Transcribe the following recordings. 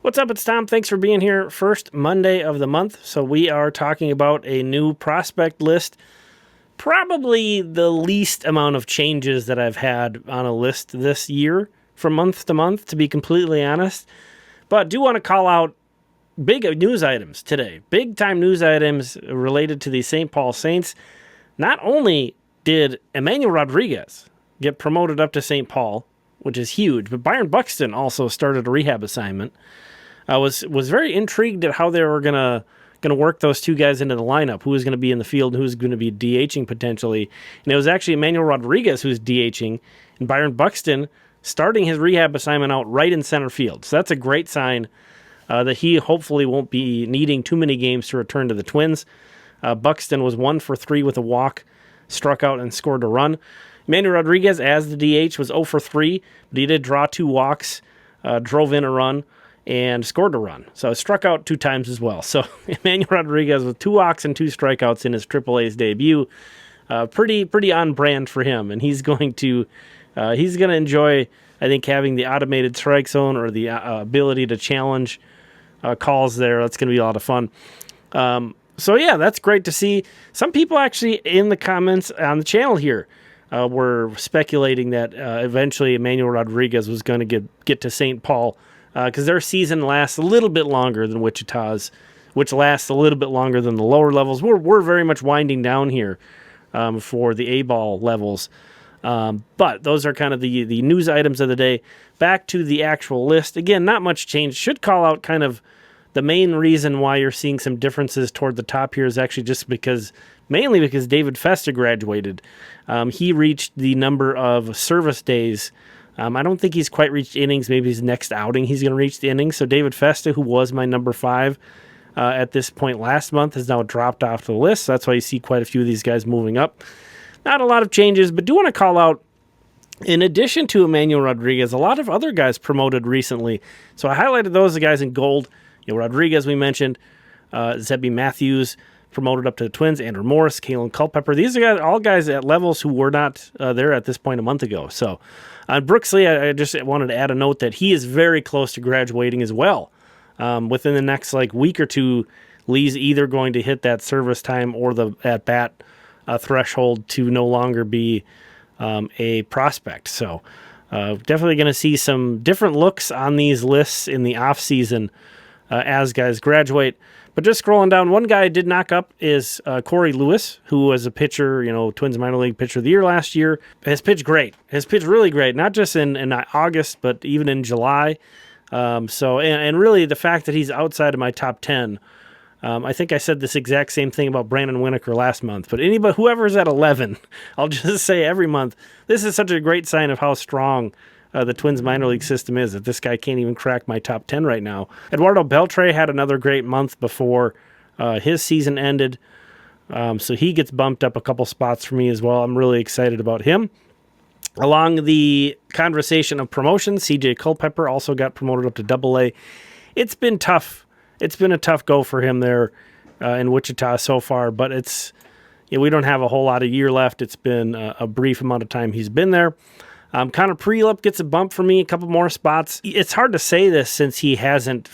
What's up? It's Tom. Thanks for being here. First Monday of the month. So we are talking about a new prospect list. Probably the least amount of changes that I've had on a list this year from month to month, to be completely honest. But do want to call out big news items today. Big time news items related to the St. Paul Saints. Not only did Emmanuel Rodriguez get promoted up to St. Paul, which is huge, but Byron Buxton also started a rehab assignment. I was very intrigued at how they were gonna work those two guys into the lineup. Who was going to be in the field, and who was going to be DHing potentially. And it was actually Emmanuel Rodriguez who's DHing, and Byron Buxton starting his rehab assignment out right in center field. So that's a great sign that he hopefully won't be needing too many games to return to the Twins. Buxton was 1 for 3 with a walk, struck out and scored a run. Emmanuel Rodriguez, as the DH, was 0 for 3, but he did draw 2 walks, drove in a run, and scored a run. So struck out 2 times as well. So Emmanuel Rodriguez with 2 walks and 2 strikeouts in his AAA's debut. Pretty on brand for him, and he's going to enjoy, I think, having the automated strike zone or the ability to challenge calls there. That's going to be a lot of fun. So yeah, that's great to see. Some people actually in the comments on the channel here were speculating that eventually Emmanuel Rodriguez was going to get to St. Paul because their season lasts a little bit longer than Wichita's, which lasts a little bit longer than the lower levels. We're very much winding down here for the A-ball levels. But those are kind of the news items of the day. Back to the actual list. Again, not much change. Should call out kind of the main reason why you're seeing some differences toward the top here is actually just mainly because David Festa graduated. He reached the number of service days. I don't think he's quite reached innings. Maybe his next outing he's going to reach the innings. So David Festa, who was my number 5 at this point last month, has now dropped off the list. So that's why you see quite a few of these guys moving up. Not a lot of changes, but do want to call out, in addition to Emmanuel Rodriguez, a lot of other guys promoted recently. So I highlighted those guys in gold. Rodriguez, we mentioned, Zebby Matthews promoted up to the Twins, Andrew Morris, Kalen Culpepper. These are all guys at levels who were not there at this point a month ago. So on Brooksley, I just wanted to add a note that he is very close to graduating as well. Within the next week or two, Lee's either going to hit that service time or the at-bat threshold to no longer be a prospect. So definitely going to see some different looks on these lists in the offseason as guys graduate. But just scrolling down, one guy I did knock up is Cory Lewis, who was a pitcher, Twins minor league pitcher of the year last year. Has pitched great. Has pitched really great, not just in August, but even in July. And really the fact that he's outside of my top 10, I think I said this exact same thing about Brandon Winokur last month, but whoever's at 11, I'll just say every month, this is such a great sign of how strong the Twins minor league system is, that this guy can't even crack my top 10 right now. Eduardo Beltre had another great month before his season ended, so he gets bumped up a couple spots for me as well. I'm really excited about him. Along the conversation of promotions, CJ Culpepper also got promoted up to Double-A. It's been tough. It's been a tough go for him there in Wichita so far, but we don't have a whole lot of year left. It's been a brief amount of time he's been there. Connor Prielipp gets a bump for me, a couple more spots. It's hard to say this since he hasn't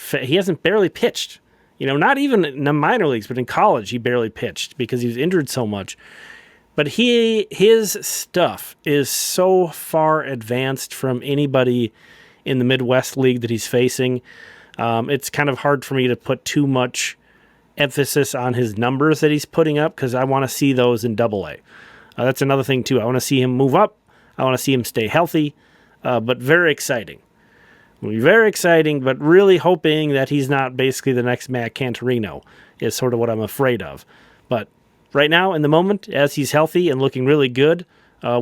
barely pitched. Not even in the minor leagues, but in college he barely pitched because he was injured so much. But his stuff is so far advanced from anybody in the Midwest League that he's facing. It's kind of hard for me to put too much emphasis on his numbers that he's putting up because I want to see those in Double-A. That's another thing too. I want to see him move up. I want to see him stay healthy, but very exciting. It'll be very exciting, but really hoping that he's not basically the next Matt Cantorino is sort of what I'm afraid of. But right now, in the moment, as he's healthy and looking really good,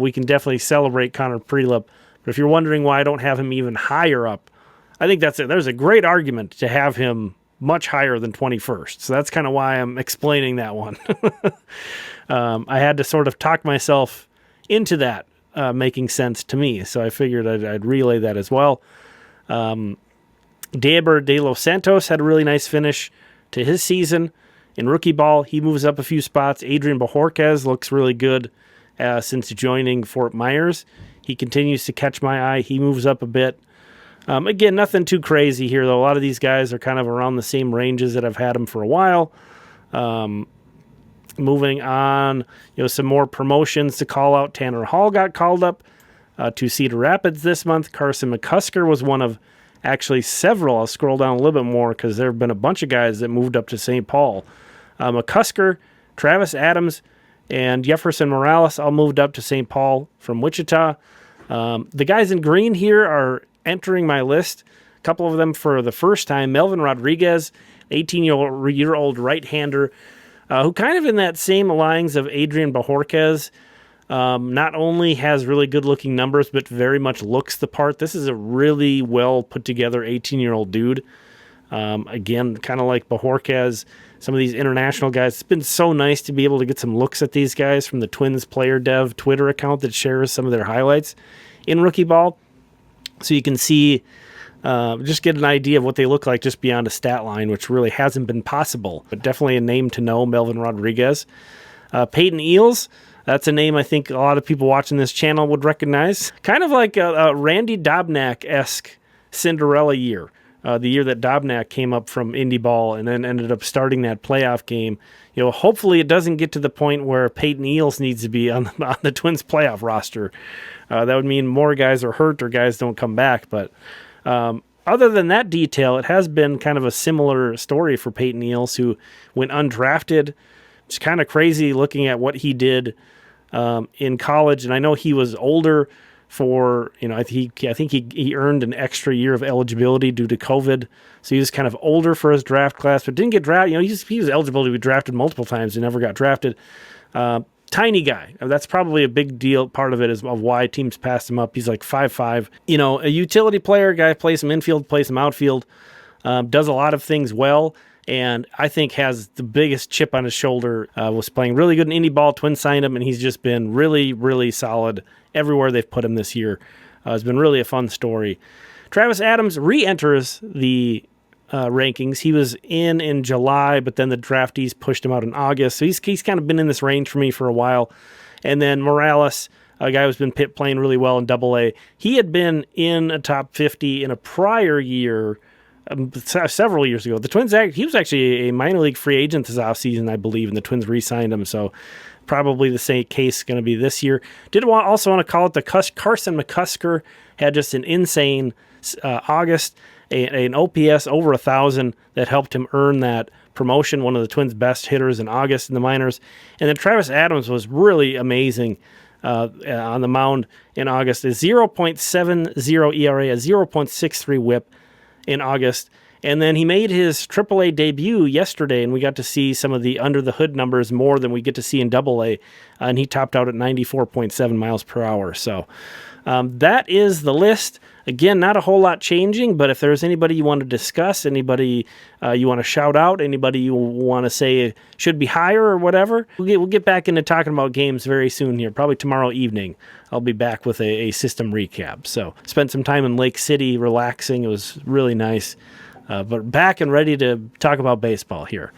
we can definitely celebrate Connor Prielipp. But if you're wondering why I don't have him even higher up, I think that's it. There's a great argument to have him much higher than 21st. So that's kind of why I'm explaining that one. I had to sort of talk myself into that making sense to me. So I figured I'd relay that as well. Deber de los Santos had a really nice finish to his season. In rookie ball, he moves up a few spots. Adrian Bajorquez looks really good since joining Fort Myers. He continues to catch my eye. He moves up a bit. Again, nothing too crazy here, though. A lot of these guys are kind of around the same ranges that I've had them for a while. Moving on, some more promotions to call out. Tanner Hall got called up to Cedar Rapids this month. Carson McCusker was one of actually several. I'll scroll down a little bit more because there have been a bunch of guys that moved up to St. Paul. McCusker, Travis Adams, and Jefferson Morales all moved up to St. Paul from Wichita. The guys in green here are entering my list. A couple of them for the first time. Melvin Rodriguez, 18-year-old right-hander, who kind of in that same lines of Adrian Bajorquez, not only has really good-looking numbers, but very much looks the part. This is a really well-put-together 18-year-old dude. Again, kind of like Bajorquez, some of these international guys. It's been so nice to be able to get some looks at these guys from the Twins Player Dev Twitter account that shares some of their highlights in rookie ball. So you can see, just get an idea of what they look like just beyond a stat line, which really hasn't been possible. But definitely a name to know, Melvin Rodriguez. Payton Eeles, that's a name I think a lot of people watching this channel would recognize. Kind of like a Randy Dobnak-esque Cinderella year. The year that Dobnak came up from Indy Ball and then ended up starting that playoff game. Hopefully it doesn't get to the point where Payton Eeles needs to be on the Twins playoff roster. That would mean more guys are hurt or guys don't come back. But other than that detail, it has been kind of a similar story for Payton Eeles, who went undrafted. It's kind of crazy looking at what he did in college. And I know he was older for, I think he earned an extra year of eligibility due to COVID. So he was kind of older for his draft class, but didn't get drafted. He was eligible to be drafted multiple times and never got drafted. Tiny guy. That's probably a big deal. Part of it is of why teams passed him up. He's like 5'5". A utility player, guy plays some infield, plays some outfield, does a lot of things well, and I think has the biggest chip on his shoulder. Was playing really good in Indy Ball. Twins signed him, and he's just been really, really solid everywhere they've put him this year. It's been really a fun story. Travis Adams re-enters the rankings. He was in July, but then the draftees pushed him out in August. So he's kind of been in this range for me for a while. And then Morales, a guy who's been playing really well in Double-A. He had been in a top 50 in a prior year, several years ago. The Twins, he was actually a minor league free agent this offseason, I believe, and the Twins re-signed him. So probably the same case going to be this year. Also want to call it the Carson McCusker had just an insane August, an OPS over 1,000 that helped him earn that promotion, one of the Twins' best hitters in August in the minors. And then Travis Adams was really amazing on the mound in August. A 0.70 ERA, a 0.63 whip in August. And then he made his AAA debut yesterday, and we got to see some of the under-the-hood numbers more than we get to see in Double-A, and he topped out at 94.7 miles per hour. So that is the list. Again, not a whole lot changing, but if there's anybody you want to discuss, anybody you want to shout out, anybody you want to say should be higher or whatever, we'll get back into talking about games very soon here. Probably tomorrow evening, I'll be back with a system recap. So spent some time in Lake City relaxing. It was really nice. But back and ready to talk about baseball here.